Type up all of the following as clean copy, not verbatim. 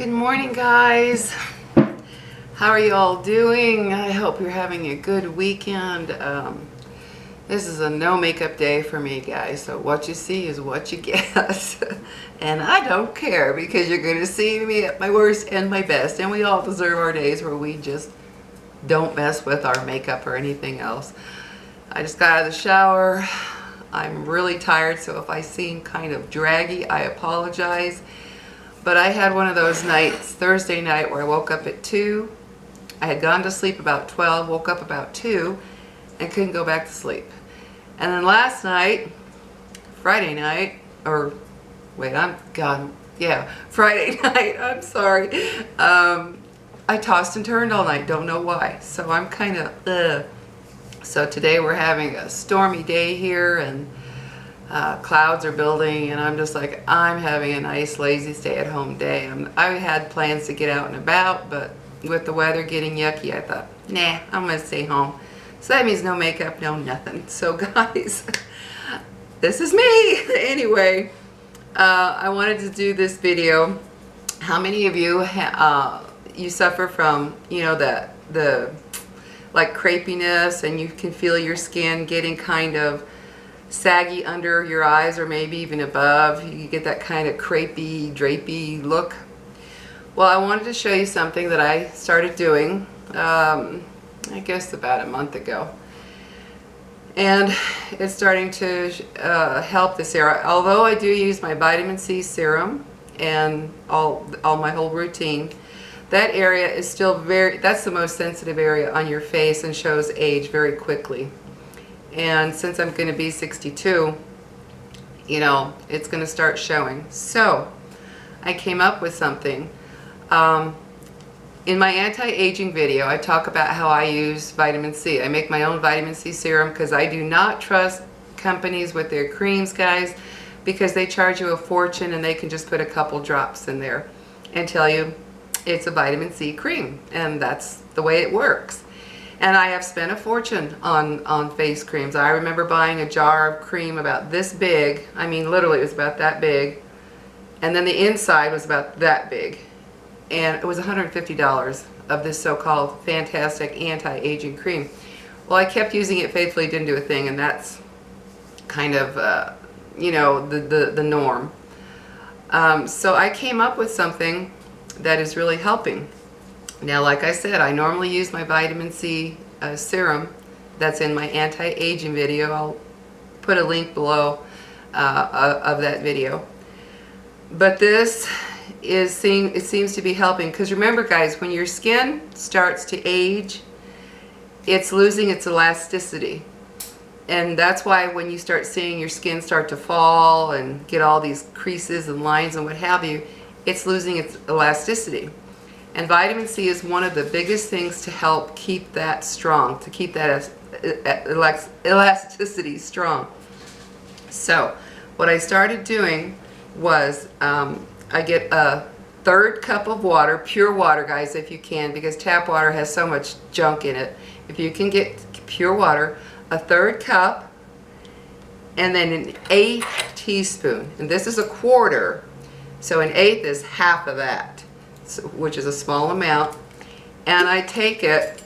Good morning, guys. How are you all doing? I hope you're having a good weekend. This is a no makeup day for me, guys, so what you see is what you get. And I don't care, because you're going to see me at my worst and my best, and we all deserve our days where we just don't mess with our makeup or anything else. I just got out of the shower. I'm really tired, so if I seem kind of draggy, I apologize. But I had one of those nights, Thursday night, where I woke up at 2. I had gone to sleep about 12, woke up about 2, and couldn't go back to sleep. And then last night, Friday night, or wait, Friday night, I'm sorry. I tossed and turned all night, don't know why. So I'm kind of, So today we're having a stormy day here, and clouds are building, and I'm just like, I'm having a nice lazy stay-at-home day. I had plans to get out and about, but with the weather getting yucky, I thought, nah, I'm gonna stay home. So that means no makeup, no nothing. So guys, this is me. Anyway, I wanted to do this video. How many of you you suffer from, you know, the like crepiness, and you can feel your skin getting kind of saggy under your eyes, or maybe even above? You get that kind of crepey, drapey look. Well, I wanted to show you something that I started doing, I guess about a month ago. And it's starting to help this area. Although I do use my vitamin C serum and all my whole routine, that area is still that's the most sensitive area on your face and shows age very quickly. And since I'm going to be 62, you know, it's going to start showing. So I came up with something. In my anti-aging video, I talk about how I use vitamin C. I make my own vitamin C serum because I do not trust companies with their creams, guys, because they charge you a fortune, and they can just put a couple drops in there and tell you it's a vitamin C cream, and that's the way it works. And I have spent a fortune on face creams. I remember buying a jar of cream about this big. I mean, literally it was about that big. And then the inside was about that big. And it was $150 of this so-called fantastic anti-aging cream. Well, I kept using it faithfully, didn't do a thing, and that's kind of, you know, the norm. So I came up with something that is really helping. Now, like I said, I normally use my vitamin C serum that's in my anti-aging video. I'll put a link below of that video. But this it seems to be helping, because remember, guys, when your skin starts to age, it's losing its elasticity. And that's why when you start seeing your skin start to fall and get all these creases and lines and what have you, it's losing its elasticity. And vitamin C is one of the biggest things to help keep that strong, to keep that elasticity strong. So what I started doing was I get a 1/3 cup of water, pure water, guys, if you can, because tap water has so much junk in it. If you can get pure water, a 1/3 cup, and then an 1/8 teaspoon. And this is a quarter, so an 1/8 is half of that, which is a small amount. And I take it,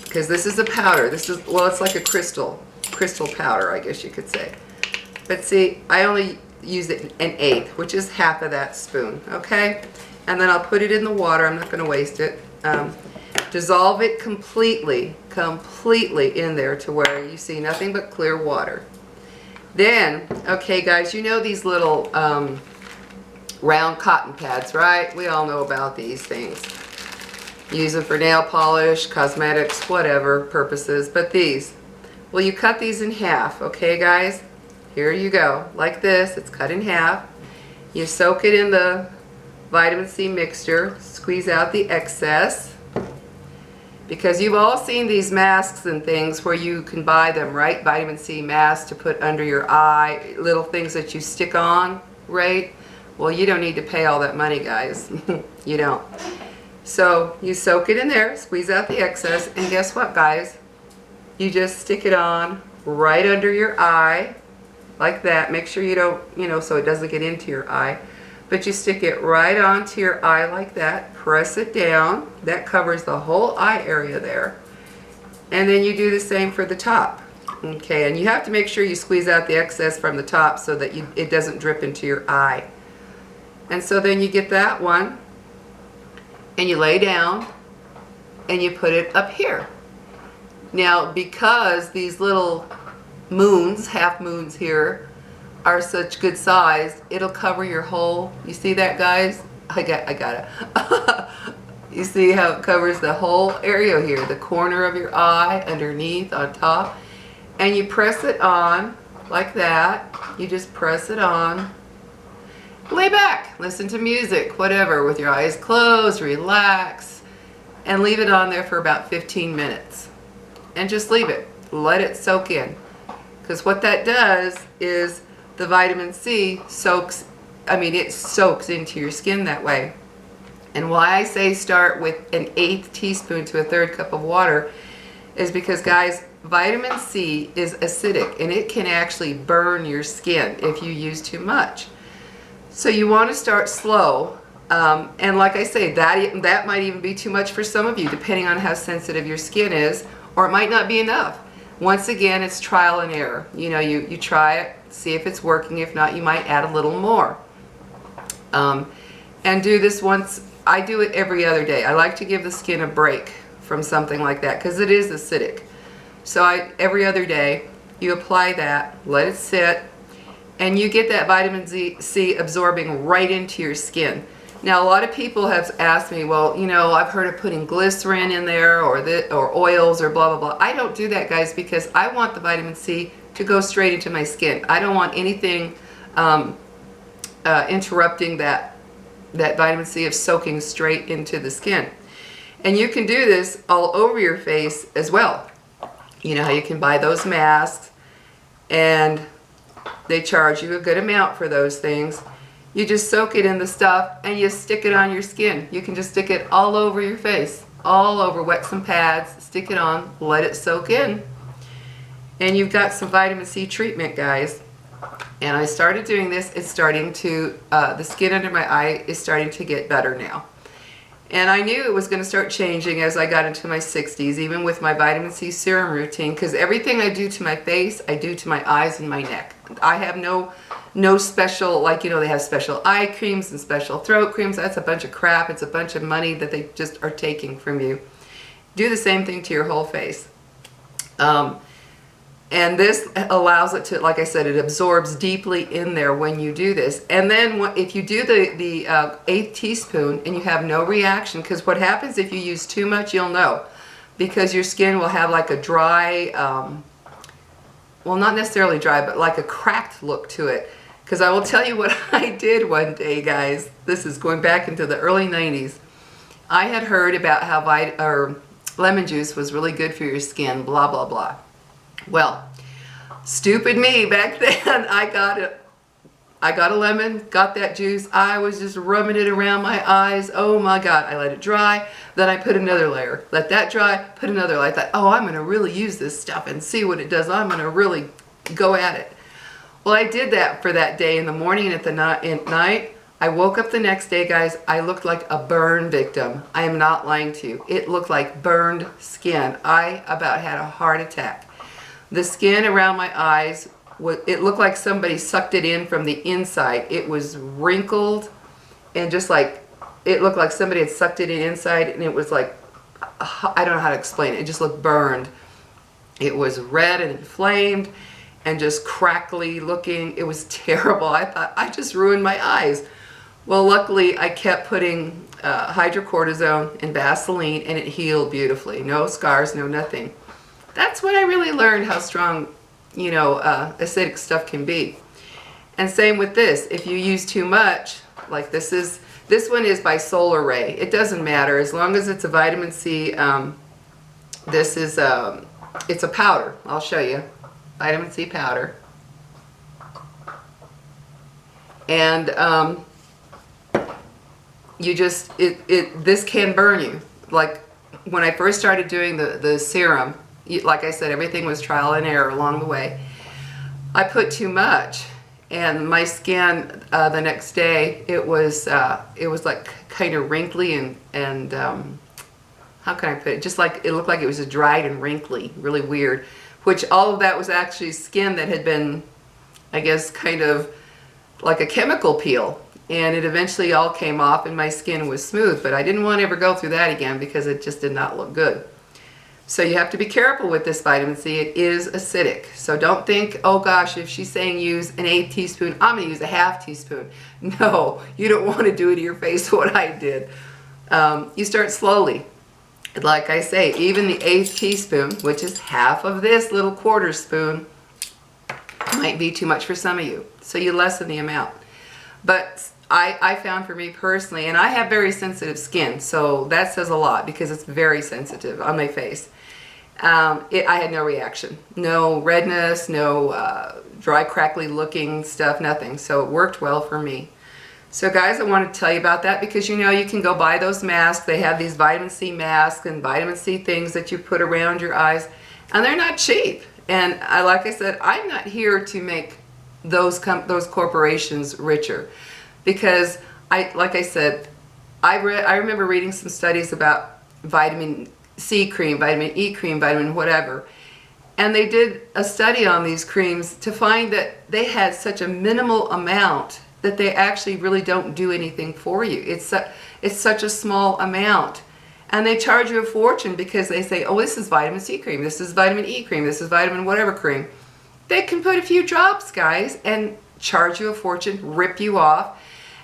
because this is a powder. This is, well, it's like a crystal powder, I guess you could say. But see, I only use it an 1/8, which is half of that spoon, okay? And then I'll put it in the water. I'm not going to waste it. Dissolve it completely in there to where you see nothing but clear water. Then, okay, guys, you know these little round cotton pads, right? We all know about these things. Use them for nail polish, cosmetics, whatever purposes. But these, well, you cut these in half, okay, guys? Here you go, like this. It's cut in half. You soak it in the vitamin C mixture, squeeze out the excess, because you've all seen these masks and things where you can buy them, right? Vitamin C masks to put under your eye, little things that you stick on, right? Well, you don't need to pay all that money, guys. You don't. So you soak it in there, squeeze out the excess, and guess what, guys? You just stick it on right under your eye, like that. Make sure you don't, you know, so it doesn't get into your eye. But you stick it right onto your eye like that, press it down. That covers the whole eye area there. And then you do the same for the top. Okay, and you have to make sure you squeeze out the excess from the top so that it doesn't drip into your eye. And so then you get that one, and you lay down, and you put it up here. Now, because these little moons, half moons here, are such good size, it'll cover your whole, you see that, guys? I got it. You see how it covers the whole area here, the corner of your eye, underneath, on top. And you press it on like that. You just press it on. Lay back, listen to music, whatever, with your eyes closed, relax, and leave it on there for about 15 minutes. And just leave it. Let it soak in. Because what that does is the vitamin C soaks, it soaks into your skin that way. And why I say start with an 1/8 teaspoon to a 1/3 cup of water is because, guys, vitamin C is acidic and it can actually burn your skin if you use too much. So you want to start slow. And like I say, that might even be too much for some of you, depending on how sensitive your skin is, or it might not be enough. Once again, it's trial and error. You know, you try it, see if it's working. If not, you might add a little more. And do this once. I do it every other day. I like to give the skin a break from something like that because it is acidic. So every other day, you apply that, let it sit, and you get that vitamin C absorbing right into your skin. Now, a lot of people have asked me, well, you know, I've heard of putting glycerin in there or oils or blah, blah, blah. I don't do that, guys, because I want the vitamin C to go straight into my skin. I don't want anything interrupting that vitamin C of soaking straight into the skin. And you can do this all over your face as well. You know how you can buy those masks and they charge you a good amount for those things. You just soak it in the stuff and you stick it on your skin. You can just stick it all over your face, all over, wet some pads, stick it on, let it soak in. And you've got some vitamin C treatment, guys. And I started doing this, it's starting to, the skin under my eye is starting to get better now. And I knew it was going to start changing as I got into my 60s, even with my vitamin C serum routine, because everything I do to my face, I do to my eyes and my neck. I have no special, like, you know, they have special eye creams and special throat creams. That's a bunch of crap. It's a bunch of money that they just are taking from you. Do the same thing to your whole face. And this allows it to, like I said, it absorbs deeply in there when you do this. And then if you do the 1/8 teaspoon and you have no reaction, because what happens if you use too much, you'll know. Because your skin will have like a dry, well, not necessarily dry, but like a cracked look to it. Because I will tell you what I did one day, guys. This is going back into the early 90s. I had heard about how lemon juice was really good for your skin, blah, blah, blah. Well, stupid me back then, I got a lemon, got that juice, I was just rubbing it around my eyes. Oh my God, I let it dry, then I put another layer, let that dry, put another layer. I thought, oh, I'm gonna really use this stuff and see what it does. I'm gonna really go at it. Well, I did that for that day in the morning and at night. I woke up the next day, guys, I looked like a burn victim. I am not lying to you. It looked like burned skin. I about had a heart attack. The skin around my eyes, it looked like somebody sucked it in from the inside. It was wrinkled and just like, it looked like somebody had sucked it in inside, and it was like, I don't know how to explain it. It just looked burned. It was red and inflamed and just crackly looking. It was terrible. I thought, I just ruined my eyes. Well, luckily I kept putting hydrocortisone and Vaseline, and it healed beautifully. No scars, no nothing. That's when I really learned how strong, you know, acidic stuff can be. And same with this. If you use too much, like this one is by Solar Ray. It doesn't matter as long as it's a vitamin C. This is it's a powder. I'll show you. Vitamin C powder. And you just this can burn you. Like when I first started doing the serum. Like I said, everything was trial and error along the way. I put too much, and my skin the next day, it was like kind of wrinkly and how can I put it? Just like it looked like it was dried and wrinkly, really weird. Which all of that was actually skin that had been, I guess, kind of like a chemical peel. And it eventually all came off and my skin was smooth, but I didn't want to ever go through that again because it just did not look good. So you have to be careful with this vitamin C. It is acidic. So don't think, oh gosh, if she's saying use an 1/8 teaspoon, I'm going to use a 1/2 teaspoon. No, you don't want to do to your face what I did. You start slowly. Like I say, even the 1/8 teaspoon, which is half of this little 1/4 spoon, might be too much for some of you. So you lessen the amount. But I found for me personally, and I have very sensitive skin, so that says a lot because it's very sensitive on my face. I had no reaction. No redness, no dry, crackly looking stuff, nothing. So it worked well for me. So guys, I want to tell you about that because you know you can go buy those masks. They have these vitamin C masks and vitamin C things that you put around your eyes, and they're not cheap. And like I said, I'm not here to make those corporations richer, because like I said, I remember reading some studies about vitamin C cream, vitamin E cream, vitamin whatever, and they did a study on these creams to find that they had such a minimal amount that they actually really don't do anything for you. It's such a small amount. And they charge you a fortune because they say, oh, this is vitamin C cream, this is vitamin E cream, this is vitamin whatever cream. They can put a few drops, guys, and charge you a fortune, rip you off.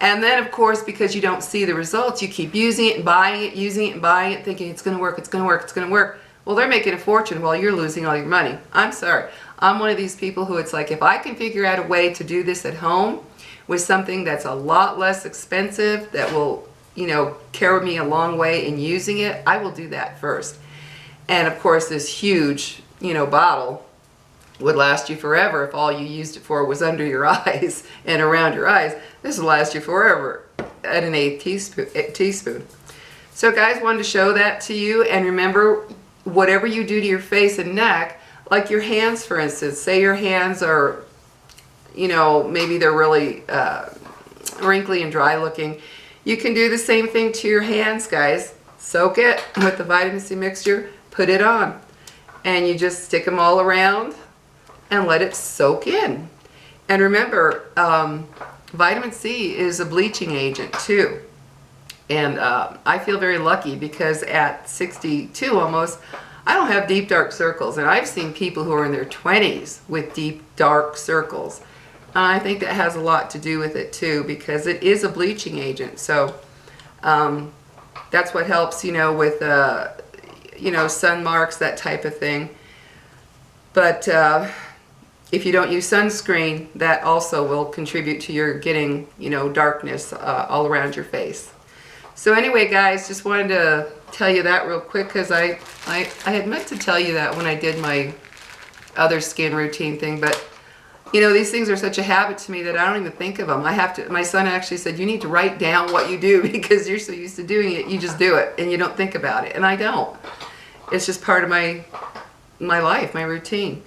And then, of course, because you don't see the results, you keep using it and buying it, using it and buying it, thinking it's going to work, it's going to work, it's going to work. Well, they're making a fortune while you're losing all your money. I'm sorry. I'm one of these people who it's like, if I can figure out a way to do this at home with something that's a lot less expensive, that will, you know, carry me a long way in using it, I will do that first. And of course, this huge, you know, bottle would last you forever if all you used it for was under your eyes and around your eyes. This will last you forever at an 1/8 teaspoon. So guys, wanted to show that to you. And remember, whatever you do to your face and neck, like your hands, for instance, say your hands are, you know, maybe they're really wrinkly and dry looking. You can do the same thing to your hands, guys. Soak it with the vitamin C mixture, put it on, and you just stick them all around and let it soak in. And remember, vitamin C is a bleaching agent too. And I feel very lucky because at 62 almost, I don't have deep dark circles. And I've seen people who are in their 20s with deep dark circles. I think that has a lot to do with it too, because it is a bleaching agent. So that's what helps, you know, with you know, sun marks, that type of thing. But if you don't use sunscreen, that also will contribute to your getting, you know, darkness all around your face. So anyway, guys, just wanted to tell you that real quick because I had meant to tell you that when I did my other skin routine thing, but you know, these things are such a habit to me that I don't even think of them. My son actually said, you need to write down what you do because you're so used to doing it, you just do it and you don't think about it. And I don't. It's just part of my life, my routine.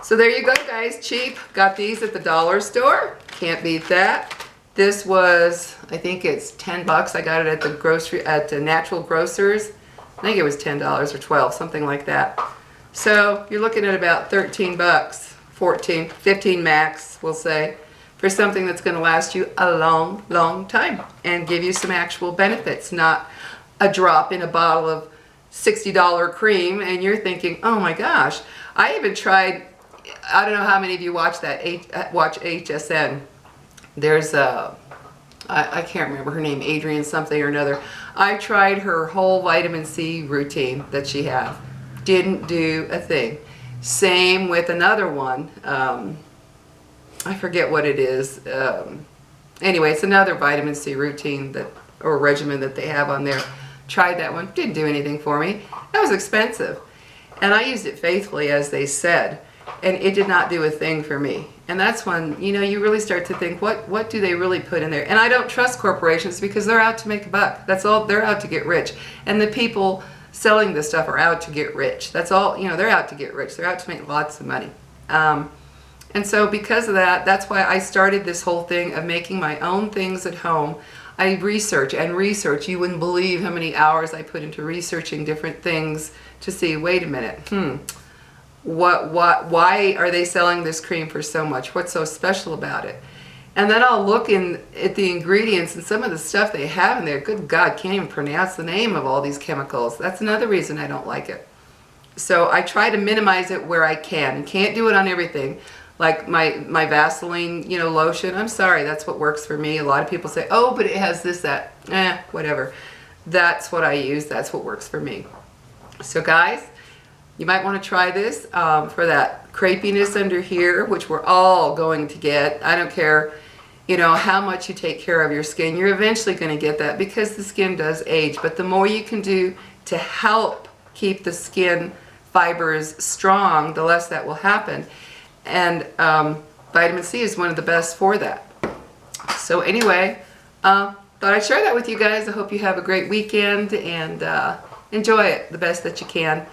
So there you go, guys. Cheap. Got these at the dollar store. Can't beat that. This was, I think it's 10 bucks. I got it at the Natural Grocers. I think it was $10 or 12, something like that. So you're looking at about 13 bucks. 14, 15 max, we'll say, for something that's going to last you a long, long time and give you some actual benefits, not a drop in a bottle of $60 cream and you're thinking, oh my gosh. I even tried, I don't know how many of you watch that, watch HSN. There's I can't remember her name, Adrian something or another. I tried her whole vitamin C routine that she had. Didn't do a thing. Same with another one. I forget what it is. Anyway, it's another vitamin C routine or regimen that they have on there. Tried that one. Didn't do anything for me. That was expensive. And I used it faithfully, as they said. And it did not do a thing for me. And that's when, you know, you really start to think, what do they really put in there? And I don't trust corporations because they're out to make a buck. That's all. They're out to get rich. And the people selling this stuff are out to get rich. That's all, you know, they're out to get rich. They're out to make lots of money. And so because of that, that's why I started this whole thing of making my own things at home. I research and research. You wouldn't believe how many hours I put into researching different things to see, wait a minute, why are they selling this cream for so much? What's so special about it? And then I'll look at the ingredients and some of the stuff they have in there. Good God, can't even pronounce the name of all these chemicals. That's another reason I don't like it. So I try to minimize it where I can. Can't do it on everything. Like my Vaseline, lotion. I'm sorry, that's what works for me. A lot of people say, oh, but it has this, that. Whatever. That's what I use. That's what works for me. So guys, you might want to try this for that crepiness under here, which we're all going to get. I don't care, how much you take care of your skin. You're eventually going to get that because the skin does age. But the more you can do to help keep the skin fibers strong, the less that will happen. And vitamin C is one of the best for that. So anyway, thought I'd share that with you guys. I hope you have a great weekend and enjoy it the best that you can.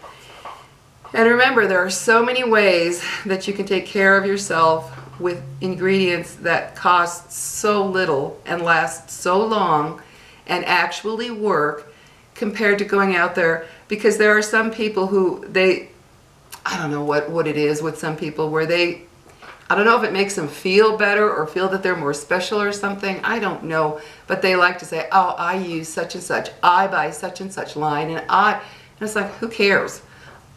And remember, there are so many ways that you can take care of yourself with ingredients that cost so little and last so long and actually work compared to going out there. Because there are some people who I don't know what it is with some people where I don't know if it makes them feel better or feel that they're more special or something. I don't know. But they like to say, oh, I use such and such. I buy such and such line. And it's like, who cares?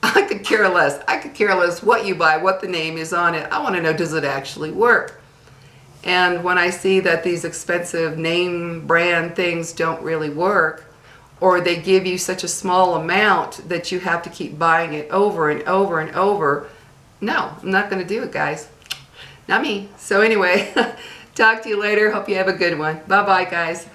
I could care less. I could care less what you buy, what the name is on it. I want to know, does it actually work? And when I see that these expensive name brand things don't really work, or they give you such a small amount that you have to keep buying it over and over and over, no, I'm not going to do it, guys. Not me. So anyway, talk to you later. Hope you have a good one. Bye-bye, guys.